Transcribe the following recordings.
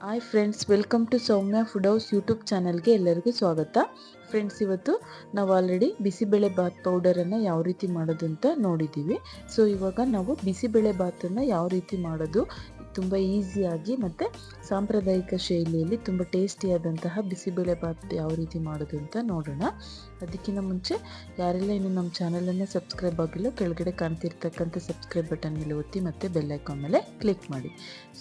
Hi friends, welcome to Soumya food house YouTube ಚಾನಲ್ಗೆ ಎಲ್ಲರಿಗೂ ಸ್ವಾಗತ. ಫ್ರೆಂಡ್ಸ್, ಇವತ್ತು ನಾವು ಆಲ್ರೆಡಿ ಬಿಸಿಬೇಳೆ ಬಾತ್ ಪೌಡರನ್ನು ಯಾವ ರೀತಿ ಮಾಡೋದು ಅಂತ ನೋಡಿದ್ದೀವಿ. ಸೊ ಇವಾಗ ನಾವು ಬಿಸಿಬೇಳೆ ಬಾತನ್ನು ಯಾವ ರೀತಿ ಮಾಡೋದು, ತುಂಬ ಈಸಿಯಾಗಿ ಮತ್ತು ಸಾಂಪ್ರದಾಯಿಕ ಶೈಲಿಯಲ್ಲಿ ತುಂಬ ಟೇಸ್ಟಿಯಾದಂತಹ ಬಿಸಿಬೇಳೆ ಬಾತ್ ಯಾವ ರೀತಿ ಮಾಡೋದು ಅಂತ ನೋಡೋಣ. ಅದಕ್ಕಿಂತ ಮುಂಚೆ ಯಾರೆಲ್ಲ ಇನ್ನು ನಮ್ಮ ಚಾನಲನ್ನು ಸಬ್ಸ್ಕ್ರೈಬ್ ಆಗಿಲ್ಲ, ಕೆಳಗಡೆ ಕಾಣ್ತಿರ್ತಕ್ಕಂಥ ಸಬ್ಸ್ಕ್ರೈಬ್ ಬಟನ್ ಮೇಲೆ ಒತ್ತಿ ಮತ್ತು ಬೆಲ್ ಐಕಾನ್ ಮೇಲೆ ಕ್ಲಿಕ್ ಮಾಡಿ.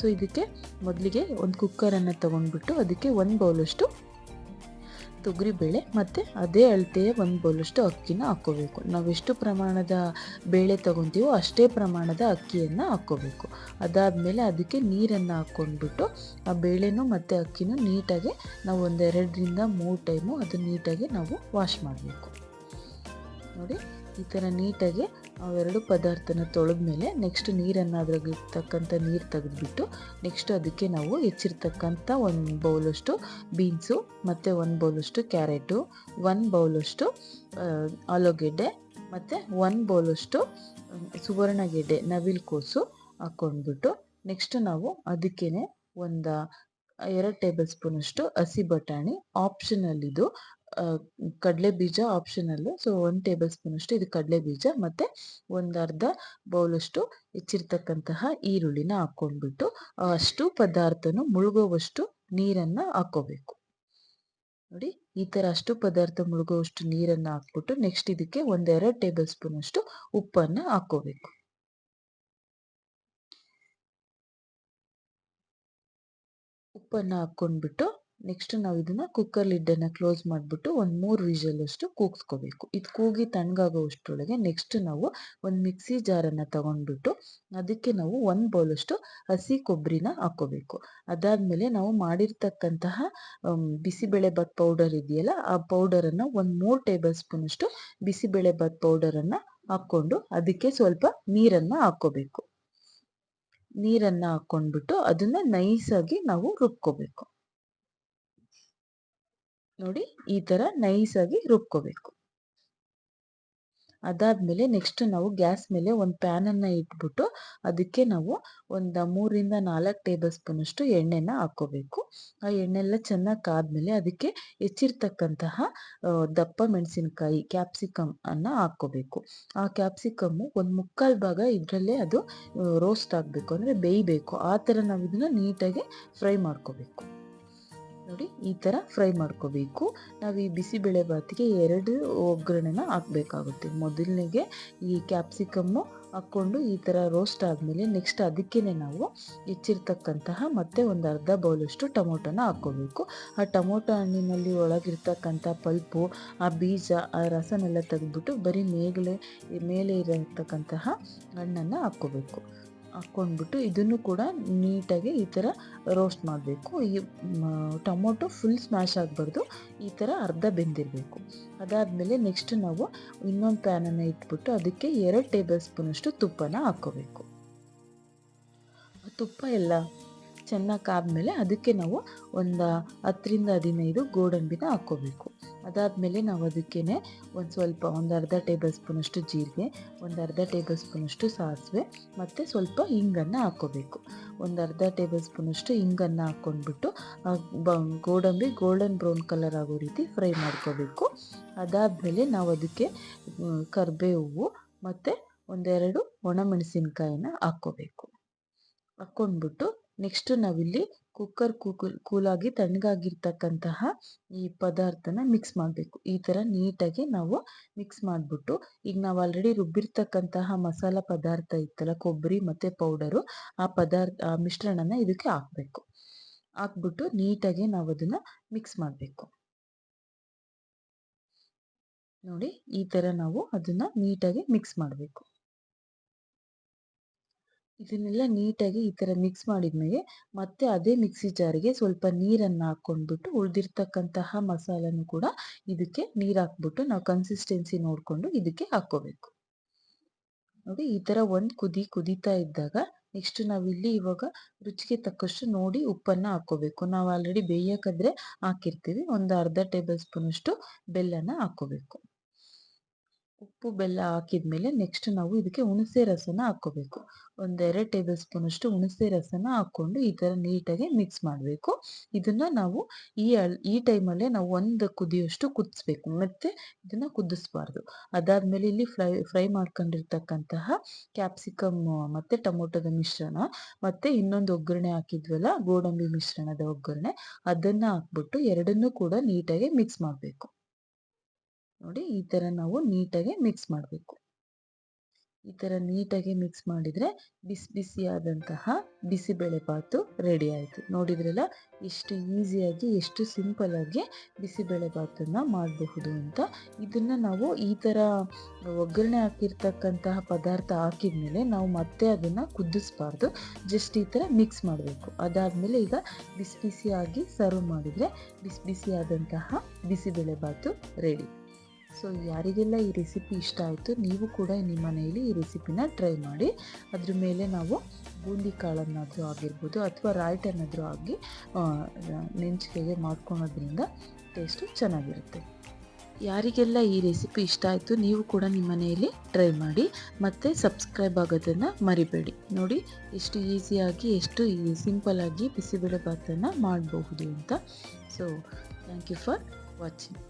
ಸೊ ಇದಕ್ಕೆ ಮೊದಲಿಗೆ ಒಂದು ಕುಕ್ಕರನ್ನು ತೊಗೊಂಡ್ಬಿಟ್ಟು ಅದಕ್ಕೆ ಒಂದು ಬೌಲಷ್ಟು ತೊಗರಿಬೇಳೆ ಮತ್ತು ಅದೇ ಅಳತೆಯ ಒಂದು ಬೌಲಷ್ಟು ಅಕ್ಕಿನ ಹಾಕ್ಕೋಬೇಕು. ನಾವು ಎಷ್ಟು ಪ್ರಮಾಣದ ಬೇಳೆ ತೊಗೊತೀವೋ ಅಷ್ಟೇ ಪ್ರಮಾಣದ ಅಕ್ಕಿಯನ್ನು ಹಾಕ್ಕೋಬೇಕು. ಅದಾದಮೇಲೆ ಅದಕ್ಕೆ ನೀರನ್ನು ಹಾಕ್ಕೊಂಡ್ಬಿಟ್ಟು ಆ ಬೇಳೆನೂ ಮತ್ತು ಅಕ್ಕಿನೂ ನೀಟಾಗಿ ನಾವು ಒಂದು 2ರಿಂದ 3 ಟೈಮು ಅದನ್ನು ನೀಟಾಗಿ ನಾವು ವಾಶ್ ಮಾಡಬೇಕು. ನೋಡಿ, ಈ ಥರ ನೀಟಾಗಿ ಅವೆರಡು ಪದಾರ್ಥನ ತೊಳೆದ್ಮೇಲೆ ನೆಕ್ಸ್ಟ್ ನೀರನ್ನು ಅದ್ರಾಗಿರ್ತಕ್ಕಂಥ ನೀರು ತೆಗೆದುಬಿಟ್ಟು ನೆಕ್ಸ್ಟ್ ಅದಕ್ಕೆ ನಾವು ಹೆಚ್ಚಿರ್ತಕ್ಕಂಥ ಒಂದು ಬೌಲಷ್ಟು ಬೀನ್ಸು ಮತ್ತು ಒಂದು ಬೌಲಷ್ಟು ಕ್ಯಾರೆಟು, 1 ಬೌಲಷ್ಟು ಆಲೂಗೆಡ್ಡೆ ಮತ್ತು 1 ಬೌಲಷ್ಟು ಸುವರ್ಣಗೆಡ್ಡೆ ನವಿಲುಕೋಸು ಹಾಕ್ಕೊಂಡ್ಬಿಟ್ಟು ನೆಕ್ಸ್ಟ್ ನಾವು ಅದಕ್ಕೇ ಒಂದು 2 ಟೇಬಲ್ ಸ್ಪೂನಷ್ಟು ಹಸಿ ಬಟಾಣಿ, ಆಪ್ಷನಲ್ ಇದು, ಕಡಲೆ ಬೀಜ ಆಪ್ಷನಲ್ಲು. ಸೊ 1 ಟೇಬಲ್ ಸ್ಪೂನಷ್ಟು ಇದು ಕಡಲೆ ಬೀಜ ಮತ್ತು ಒಂದು ಅರ್ಧ ಬೌಲಷ್ಟು ಹೆಚ್ಚಿರ್ತಕ್ಕಂತಹ ಈರುಳ್ಳಿನ ಹಾಕ್ಕೊಂಡ್ಬಿಟ್ಟು ಅಷ್ಟು ಪದಾರ್ಥನೂ ಮುಳುಗುವಷ್ಟು ನೀರನ್ನು ಹಾಕ್ಕೋಬೇಕು. ನೋಡಿ, ಈ ಥರ ಅಷ್ಟು ಪದಾರ್ಥ ಮುಳುಗುವಷ್ಟು ನೀರನ್ನು ಹಾಕ್ಬಿಟ್ಟು ನೆಕ್ಸ್ಟ್ ಇದಕ್ಕೆ 1-2 ಟೇಬಲ್ ಸ್ಪೂನಷ್ಟು ಉಪ್ಪನ್ನು ಹಾಕ್ಕೋಬೇಕು. ಉಪ್ಪನ್ನು ಹಾಕ್ಕೊಂಡ್ಬಿಟ್ಟು ನೆಕ್ಸ್ಟ್ ನಾವು ಇದನ್ನು ಕುಕ್ಕರ್ ಲಿಡ್ಡನ್ನು ಕ್ಲೋಸ್ ಮಾಡಿಬಿಟ್ಟು ಒಂದು 3 ವಿಷಲಷ್ಟು ಕೂಗಿಸ್ಕೋಬೇಕು. ಇದು ಕೂಗಿ ತಣ್ಣಗಾಗೋಷ್ಟರೊಳಗೆ ನೆಕ್ಸ್ಟ್ ನಾವು ಒಂದು ಮಿಕ್ಸಿ ಜಾರನ್ನು ತಗೊಂಡ್ಬಿಟ್ಟು ಅದಕ್ಕೆ ನಾವು 1 ಬೌಲಷ್ಟು ಹಸಿ ಕೊಬ್ಬರಿನ ಹಾಕ್ಕೋಬೇಕು. ಅದಾದಮೇಲೆ ನಾವು ಮಾಡಿರ್ತಕ್ಕಂತಹ ಬಿಸಿಬೇಳೆ ಬಾತ್ ಪೌಡರ್ ಇದೆಯಲ್ಲ, ಆ ಪೌಡರನ್ನು ಒಂದು 3 ಟೇಬಲ್ ಸ್ಪೂನಷ್ಟು ಬಿಸಿಬೇಳೆ ಬಾತ್ ಪೌಡರನ್ನು ಹಾಕ್ಕೊಂಡು ಅದಕ್ಕೆ ಸ್ವಲ್ಪ ನೀರನ್ನು ಹಾಕ್ಕೋಬೇಕು. ನೀರನ್ನು ಹಾಕ್ಕೊಂಡ್ಬಿಟ್ಟು ಅದನ್ನು ನೈಸಾಗಿ ನಾವು ರುಬ್ಕೋಬೇಕು. ನೋಡಿ, ಈ ಥರ ನೈಸಾಗಿ ರುಬ್ಕೋಬೇಕು. ಅದಾದಮೇಲೆ ನೆಕ್ಸ್ಟ್ ನಾವು ಗ್ಯಾಸ್ ಮೇಲೆ ಒಂದು ಪ್ಯಾನನ್ನು ಇಟ್ಬಿಟ್ಟು ಅದಕ್ಕೆ ನಾವು ಒಂದು 3ರಿಂದ 4 ಟೇಬಲ್ ಸ್ಪೂನಷ್ಟು ಎಣ್ಣೆನ ಹಾಕ್ಕೋಬೇಕು. ಆ ಎಣ್ಣೆಲ್ಲ ಚೆನ್ನಾಗಿ ಕಾದ್ಮೇಲೆ ಅದಕ್ಕೆ ಹೆಚ್ಚಿರ್ತಕ್ಕಂತಹ ದಪ್ಪ ಮೆಣಸಿನಕಾಯಿ ಕ್ಯಾಪ್ಸಿಕಮ್ ಅನ್ನು ಹಾಕ್ಕೋಬೇಕು. ಆ ಕ್ಯಾಪ್ಸಿಕಮ್ಮು ಒಂದು 3/4 ಭಾಗ ಇದರಲ್ಲೇ ಅದು ರೋಸ್ಟ್ ಆಗಬೇಕು, ಅಂದರೆ ಬೇಯಬೇಕು. ಆ ಥರ ನಾವು ಇದನ್ನು ನೀಟಾಗಿ ಫ್ರೈ ಮಾಡ್ಕೋಬೇಕು. ನೋಡಿ, ಈ ಥರ ಫ್ರೈ ಮಾಡ್ಕೋಬೇಕು. ನಾವು ಈ ಬಿಸಿಬೇಳೆ ಬಾತಿಗೆ 2 ಒಗ್ಗರಣೆನ ಹಾಕಬೇಕಾಗುತ್ತೆ. ಮೊದಲನೇಗೆ ಈ ಕ್ಯಾಪ್ಸಿಕಮ್ಮು ಹಾಕ್ಕೊಂಡು ಈ ಥರ ರೋಸ್ಟ್ ಆದಮೇಲೆ ನೆಕ್ಸ್ಟ್ ಅದಕ್ಕೇ ನಾವು ಹೆಚ್ಚಿರ್ತಕ್ಕಂತಹ ಮತ್ತೆ ಒಂದು ಅರ್ಧ ಬೌಲಷ್ಟು ಟೊಮೊಟೊನ ಹಾಕ್ಕೋಬೇಕು. ಆ ಟೊಮೊಟೊ ಹಣ್ಣಿನಲ್ಲಿ ಒಳಗಿರ್ತಕ್ಕಂಥ ಪಲ್ಪು, ಆ ಬೀಜ, ಆ ರಸನೆಲ್ಲ ತೆಗೆದ್ಬಿಟ್ಟು ಬರೀ ಮೇಲೆ ಇರತಕ್ಕಂತಹ ಹಣ್ಣನ್ನು ಹಾಕ್ಕೋಬೇಕು. ಹಾಕ್ಕೊಂಡ್ಬಿಟ್ಟು ಇದನ್ನು ಕೂಡ ನೀಟಾಗಿ ಈ ಥರ ರೋಸ್ಟ್ ಮಾಡಬೇಕು. ಈ ಟೊಮೊಟೊ ಫುಲ್ ಸ್ಮ್ಯಾಶ್ ಆಗಬಾರ್ದು, ಈ ಥರ ಅರ್ಧ ಬೆಂದಿರಬೇಕು. ಅದಾದಮೇಲೆ ನೆಕ್ಸ್ಟ್ ನಾವು ಇನ್ನೊಂದು ಪ್ಯಾನನ್ನು ಇಟ್ಬಿಟ್ಟು ಅದಕ್ಕೆ 2 ಟೇಬಲ್ ಸ್ಪೂನಷ್ಟು ತುಪ್ಪನ ಹಾಕ್ಕೋಬೇಕು. ತುಪ್ಪ ಎಲ್ಲ ಚೆನ್ನಾಗಿ ಕಾದ್ಮೇಲೆ ಅದಕ್ಕೆ ನಾವು ಒಂದು 10ರಿಂದ 15 ಗೋಡಂಬಿನ ಹಾಕ್ಕೋಬೇಕು. ಅದಾದಮೇಲೆ ನಾವು ಅದಕ್ಕೇ ಒಂದು ಅರ್ಧ ಟೇಬಲ್ ಸ್ಪೂನಷ್ಟು ಜೀರಿಗೆ, ಒಂದು ಅರ್ಧ ಟೇಬಲ್ ಸ್ಪೂನಷ್ಟು ಸಾಸಿವೆ ಮತ್ತು ಸ್ವಲ್ಪ ಹಿಂಗನ್ನು ಹಾಕ್ಕೋಬೇಕು. ಒಂದು ಅರ್ಧ ಟೇಬಲ್ ಸ್ಪೂನಷ್ಟು ಹಿಂಗನ್ನು ಹಾಕ್ಕೊಂಡ್ಬಿಟ್ಟು ಗೋಡಂಬಿ ಗೋಲ್ಡನ್ ಬ್ರೌನ್ ಕಲರ್ ಆಗೋ ರೀತಿ ಫ್ರೈ ಮಾಡ್ಕೋಬೇಕು. ಅದಾದಮೇಲೆ ನಾವು ಅದಕ್ಕೆ ಕರಿಬೇವು ಮತ್ತು 1-2 ಒಣಮೆಣಸಿನ್ಕಾಯಿನ ಹಾಕ್ಕೋಬೇಕು. ಹಾಕ್ಕೊಂಡ್ಬಿಟ್ಟು ನೆಕ್ಸ್ಟ್ ನಾವಿಲ್ಲಿ ಕುಕ್ಕರ್ ಕೂಲಾಗಿ ತಣ್ಣಗಾಗಿರ್ತಕ್ಕಂತಹ ಈ ಪದಾರ್ಥನ ಮಿಕ್ಸ್ ಮಾಡಬೇಕು. ಈ ಥರ ನೀಟಾಗಿ ನಾವು ಮಿಕ್ಸ್ ಮಾಡಿಬಿಟ್ಟು ಈಗ ನಾವು ಆಲ್ರೆಡಿ ರುಬ್ಬಿರ್ತಕ್ಕಂತಹ ಮಸಾಲ ಪದಾರ್ಥ ಇತ್ತಲ್ಲ, ಕೊಬ್ಬರಿ ಮತ್ತು ಪೌಡರು, ಆ ಮಿಶ್ರಣನ ಇದಕ್ಕೆ ಹಾಕಬೇಕು. ಹಾಕ್ಬಿಟ್ಟು ನೀಟಾಗಿ ನಾವು ಅದನ್ನು ಮಿಕ್ಸ್ ಮಾಡಬೇಕು. ನೋಡಿ, ಈ ಥರ ನಾವು ಅದನ್ನು ನೀಟಾಗಿ ಮಿಕ್ಸ್ ಮಾಡಬೇಕು. ಇದನ್ನೆಲ್ಲ ನೀಟಾಗಿ ಈ ಥರ ಮಿಕ್ಸ್ ಮಾಡಿದ್ಮೇಲೆ ಮತ್ತೆ ಅದೇ ಮಿಕ್ಸಿ ಜಾರಿಗೆ ಸ್ವಲ್ಪ ನೀರನ್ನು ಹಾಕ್ಕೊಂಡ್ಬಿಟ್ಟು ಉಳಿದಿರ್ತಕ್ಕಂತಹ ಮಸಾಲನೂ ಕೂಡ ಇದಕ್ಕೆ ನೀರು ಹಾಕ್ಬಿಟ್ಟು ನಾವು ಕನ್ಸಿಸ್ಟೆನ್ಸಿ ನೋಡಿಕೊಂಡು ಇದಕ್ಕೆ ಹಾಕ್ಕೋಬೇಕು. ನೋಡಿ, ಈ ಥರ ಒಂದು ಕುದೀತಾ ಇದ್ದಾಗ ನೆಕ್ಸ್ಟ್ ನಾವಿಲ್ಲಿ ಇವಾಗ ರುಚಿಗೆ ತಕ್ಕಷ್ಟು ನೋಡಿ ಉಪ್ಪನ್ನು ಹಾಕ್ಕೋಬೇಕು. ನಾವು ಆಲ್ರೆಡಿ ಬೇಯೋಕ್ಕಾದ್ರೆ ಹಾಕಿರ್ತೀವಿ. ಒಂದು ಅರ್ಧ ಟೇಬಲ್ ಸ್ಪೂನಷ್ಟು ಬೆಲ್ಲನ ಹಾಕ್ಕೋಬೇಕು. ಉಪ್ಪು ಬೆಲ್ಲ ಹಾಕಿದ್ಮೇಲೆ ನೆಕ್ಸ್ಟ್ ನಾವು ಇದಕ್ಕೆ ಹುಣಸೆ ರಸನ ಹಾಕ್ಕೋಬೇಕು. 2 ಟೇಬಲ್ ಸ್ಪೂನಷ್ಟು ಹುಣಸೆ ರಸನ ಹಾಕ್ಕೊಂಡು ಈ ಥರ ನೀಟಾಗಿ ಮಿಕ್ಸ್ ಮಾಡಬೇಕು. ಇದನ್ನು ನಾವು ಈ ಟೈಮಲ್ಲೇ ನಾವು 1 ಕುದಿಯಷ್ಟು ಕುದಿಸ್ಬೇಕು, ಮತ್ತೆ ಇದನ್ನು ಕುದಿಸ್ಬಾರ್ದು. ಅದಾದಮೇಲೆ ಇಲ್ಲಿ ಫ್ರೈ ಮಾಡ್ಕೊಂಡಿರ್ತಕ್ಕಂತಹ ಕ್ಯಾಪ್ಸಿಕಮ್ ಮತ್ತು ಟೊಮೊಟೊದ ಮಿಶ್ರಣ, ಮತ್ತು ಇನ್ನೊಂದು ಒಗ್ಗರಣೆ ಹಾಕಿದ್ವಲ್ಲ ಗೋಡಂಬಿ ಮಿಶ್ರಣದ ಒಗ್ಗರಣೆ, ಅದನ್ನು ಹಾಕ್ಬಿಟ್ಟು ಎರಡನ್ನೂ ಕೂಡ ನೀಟಾಗಿ ಮಿಕ್ಸ್ ಮಾಡಬೇಕು. ನೋಡಿ ಈ ಥರ ನಾವು ನೀಟಾಗಿ ಮಿಕ್ಸ್ ಮಾಡಬೇಕು. ಈ ಥರ ನೀಟಾಗಿ ಮಿಕ್ಸ್ ಮಾಡಿದರೆ ಬಿಸಿಯಾದಂತಹ ಬಿಸಿಬೇಳೆಬಾತು ರೆಡಿ ಆಯಿತು. ನೋಡಿದ್ರಲ್ಲ ಎಷ್ಟು ಈಸಿಯಾಗಿ, ಎಷ್ಟು ಸಿಂಪಲ್ಲಾಗಿ ಬಿಸಿಬೇಳೆಬಾತನ್ನು ಮಾಡಬಹುದು ಅಂತ. ಇದನ್ನು ನಾವು ಈ ಥರ ಒಗ್ಗರಣೆ ಹಾಕಿರ್ತಕ್ಕಂತಹ ಪದಾರ್ಥ ಹಾಕಿದ ನಾವು ಮತ್ತೆ ಅದನ್ನು ಕುದಿಸ್ಬಾರ್ದು, ಜಸ್ಟ್ ಈ ಥರ ಮಿಕ್ಸ್ ಮಾಡಬೇಕು. ಅದಾದಮೇಲೆ ಈಗ ಬಿಸಿಯಾಗಿ ಸರ್ವ್ ಮಾಡಿದರೆ ಬಿಸಿಯಾದಂತಹ ಬಿಸಿಬೇಳೆಬಾತು ರೆಡಿ. ಸೊ ಯಾರಿಗೆಲ್ಲ ಈ ರೆಸಿಪಿ ಇಷ್ಟ ಆಯಿತು, ನೀವು ಕೂಡ ನಿಮ್ಮ ಮನೆಯಲ್ಲಿ ಈ ರೆಸಿಪಿನ ಟ್ರೈ ಮಾಡಿ. ಅದ್ರ ಮೇಲೆ ನಾವು ಬೂಂದಿ ಕಾಳನ್ನಾದರೂ ಆಗಿರ್ಬೋದು ಅಥವಾ ರಾಯ್ಟನ್ನಾದರೂ ಆಗಿ ನೆಂಚಿಕೆಗೆ ಮಾಡ್ಕೊಳೋದ್ರಿಂದ ಟೇಸ್ಟು ಚೆನ್ನಾಗಿರುತ್ತೆ. ಯಾರಿಗೆಲ್ಲ ಈ ರೆಸಿಪಿ ಇಷ್ಟ ಆಯಿತು, ನೀವು ಕೂಡ ನಿಮ್ಮ ಮನೆಯಲ್ಲಿ ಟ್ರೈ ಮಾಡಿ, ಮತ್ತು ಸಬ್ಸ್ಕ್ರೈಬ್ ಆಗೋದನ್ನು ಮರಿಬೇಡಿ. ನೋಡಿ ಎಷ್ಟು ಈಸಿಯಾಗಿ, ಎಷ್ಟು ಸಿಂಪಲ್ಲಾಗಿ ಬಿಸಿಬೇಳೆಬಾತನ್ನು ಮಾಡಬಹುದು ಅಂತ. So thank you for watching.